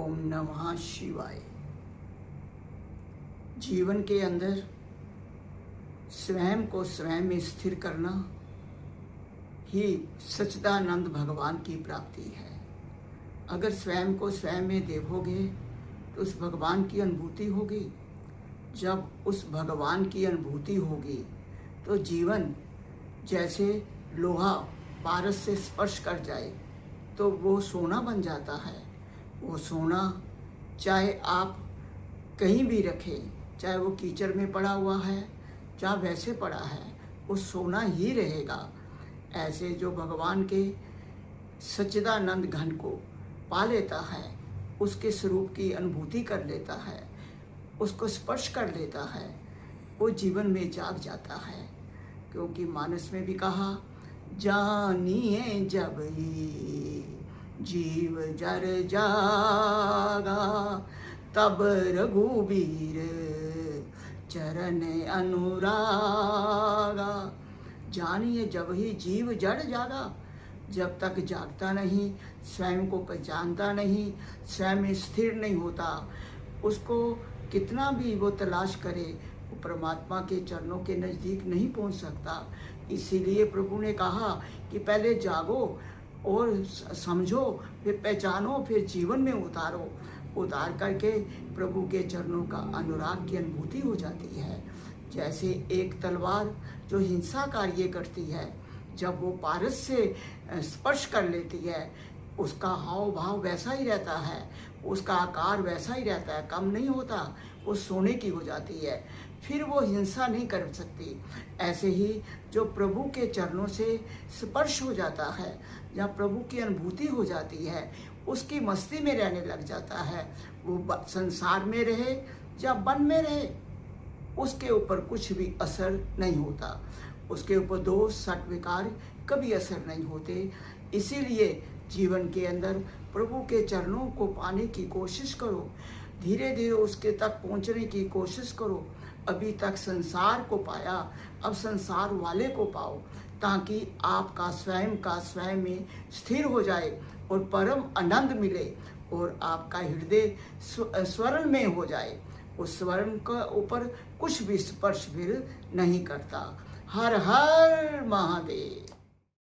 ओम नमः शिवाय। जीवन के अंदर स्वयं को स्वयं में स्थिर करना ही सच्चिदानंद भगवान की प्राप्ति है। अगर स्वयं को स्वयं में देखोगे तो उस भगवान की अनुभूति होगी। जब उस भगवान की अनुभूति होगी तो जीवन जैसे लोहा पारस से स्पर्श कर जाए तो वो सोना बन जाता है। वो सोना चाहे आप कहीं भी रखें, चाहे वो कीचड़ में पड़ा हुआ है चाहे वैसे पड़ा है, वो सोना ही रहेगा। ऐसे जो भगवान के सच्चिदानंद घन को पा लेता है, उसके स्वरूप की अनुभूति कर लेता है, उसको स्पर्श कर लेता है, वो जीवन में जाग जाता है। क्योंकि मानस में भी कहा, जानिए जब ही जीव जर जागा, तब रघुबीर चरण अनुरागा। जानिए जब ही जीव जड़ जागा, जब तक जागता नहीं, स्वयं को पहचानता नहीं, स्वयं में स्थिर नहीं होता, उसको कितना भी वो तलाश करे, वो परमात्मा के चरणों के नज़दीक नहीं पहुंच सकता। इसीलिए प्रभु ने कहा कि पहले जागो और समझो, फिर पहचानो, फिर जीवन में उतारो। उतार करके प्रभु के चरणों का अनुराग की अनुभूति हो जाती है। जैसे एक तलवार जो हिंसा कार्य करती है, जब वो पारस से स्पर्श कर लेती है, उसका हाव भाव वैसा ही रहता है, उसका आकार वैसा ही रहता है, कम नहीं होता, वो सोने की हो जाती है, फिर वो हिंसा नहीं कर सकती। ऐसे ही जो प्रभु के चरणों से स्पर्श हो जाता है, जहाँ प्रभु की अनुभूति हो जाती है, उसकी मस्ती में रहने लग जाता है। वो संसार में रहे या वन में रहे, उसके ऊपर कुछ भी असर नहीं होता, उसके ऊपर दोष सट विकार कभी असर नहीं होते। इसीलिए जीवन के अंदर प्रभु के चरणों को पाने की कोशिश करो, धीरे धीरे उसके तक पहुंचने की कोशिश करो। अभी तक संसार को पाया, अब संसार वाले को पाओ, ताकि आपका स्वयं का स्वयं में स्थिर हो जाए और परम आनंद मिले और आपका हृदय स्वर्ण में हो जाए। उस स्वर्ण का ऊपर कुछ भी स्पर्श फिर नहीं करता। हर हर महादेव।